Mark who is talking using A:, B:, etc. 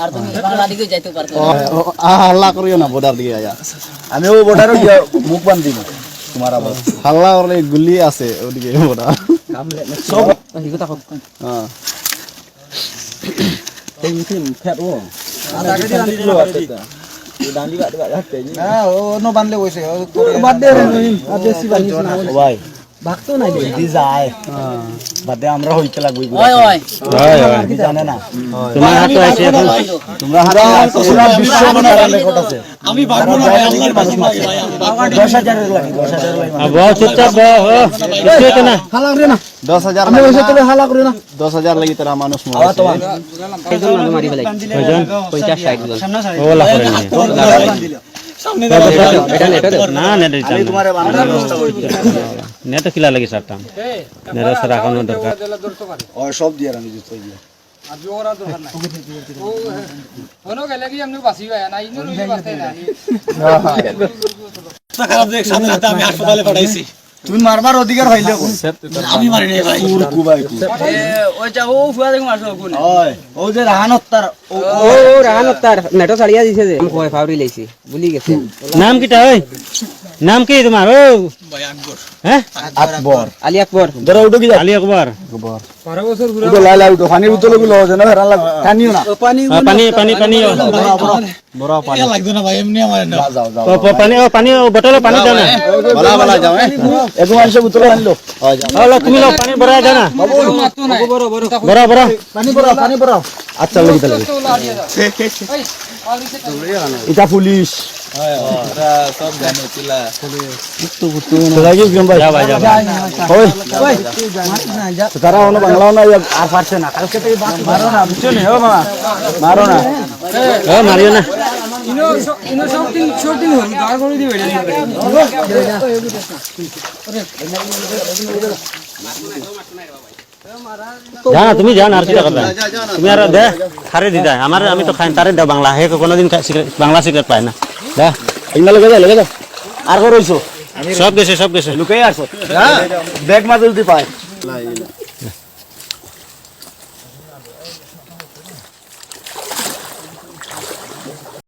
A: আর তুমি বাংলা দিকে যাইতে পারতো
B: হাল্লা করিও না বর্ডার দিকে আয়া
C: আমি ও বর্ডারে মুখ বান দিব তোমার আবার
B: হাল্লা করলে গুলি আছে ওদিকে বর্ডার
C: সব
A: হিগো তাকো
B: হ্যাঁ
C: এই মিটিং ফেট ও আগে দি রান্দি লো আছে দান্ডি বাদ বাদ হাতে
B: হ্যাঁ ও নো বানলে কইছে
C: বাদ দে রে আর বেশি বানিস না ভাই
A: ভাগতো নাই
C: দি যায় বাদে আমরা হইতে লাগবই
A: ওই ওই
C: কি জানে না
B: তোমার হাতে আছে এখন
C: তোমরা হাতে পুরো বিশ্ব মনের রেকর্ড আছে
D: আমি ভাগবো না ভাই আল্লাহর বাসি ভাই
C: 10,000 এর লাগি 10,000 এর লাগি
B: বাবা চুপচাপ কিছু তো না
C: হালা করে না
B: 10,000
C: আমি বসে তবে হালা করে না
B: 10,000 লাগি তোরা মানুষ
C: আওয়া তোমার
A: এগুলো না মারি ফেলাই কয়জন 50 60 জন
B: ওলা করে নিয়ে
D: সামনে
A: এটা
B: না না
C: আমি তোমারে বানানোর ব্যবস্থা করি
B: নেট কিলা লাগি সারতাম নেট সারা কোন দরকার
C: ও সব দিয়ে আমি দিতে দিয়ে
E: আজও ওরা দরকার নাই ও হনো গেলে কি আমনে বাসি ভাই না ইনো রই বাসতে না
D: খারাপ দেখ সামনে হাতে আমি হাসপাতালে পাঠাইছি
C: তুমি মারবার অধিকার হইলে
D: আমি মারি নাই ভাই
C: কুর কুবাই কু
A: ওই যা ও ফুয়া দেখো মারছো কোন
C: ওই ও যে রাহানত তার
A: ও রাহান তার নেটো ছাড়িয়া দিছে যে কয় ফাউরি লাইছি ভুলি গেছে
B: নাম কিটা ওই নাম কি তোমার ও
D: ভাই আকবর
B: হ্যাঁ
C: আকবর
A: আলী আকবর
C: ধরো উঠো কি
B: আলী আকবর
E: 12 বছর ঘুরে
C: উঠো লাই লাই উঠো পানির বোতল গুলো যেন হেরান লাগ টানিও না
A: পানি
B: পানি পানি পানি
C: বড় পানি
D: এ লাগতো না ভাই এমনি আমার না
C: যাও যাও
B: পানি পানি বোতলে পানি দাও না
C: বলা বলা যাও এক মানুষ বোতল আনলো
B: হলো তুমি লো পানি ভরা দাও না
E: মারতো না বড় বড়
B: ভরা ভরা
C: পানি পড়াও আচ্ছা লাগি তাহলে
E: তো লাড়িয়া দাও এই আউরিছে
C: এটা পুলিশ
D: সব জানো চিলা
C: লাগিস গম ভাই
B: যাও ভাই যাও
C: ওই তারা অন্য বাংলাও না আর পারছে না কালকে থেকে মারো না বুঝছো নি ও মামা মারো না
B: ও মারিও না
E: ইনো সব দিন হল দাঁড় করে দিবে
B: জানা তুমি জানা আর কি করবে তুমি আর দে খারে দি দাও আমার আমি তো খাই তারে দাও বাংলা হে কোনদিন বাংলা সিগারেট পায় না দে
C: ইংলা লগে যাও আর কো রইছো
B: সব গেছে
C: লুকাই আসো ব্যাগ মাঝে যদি পায়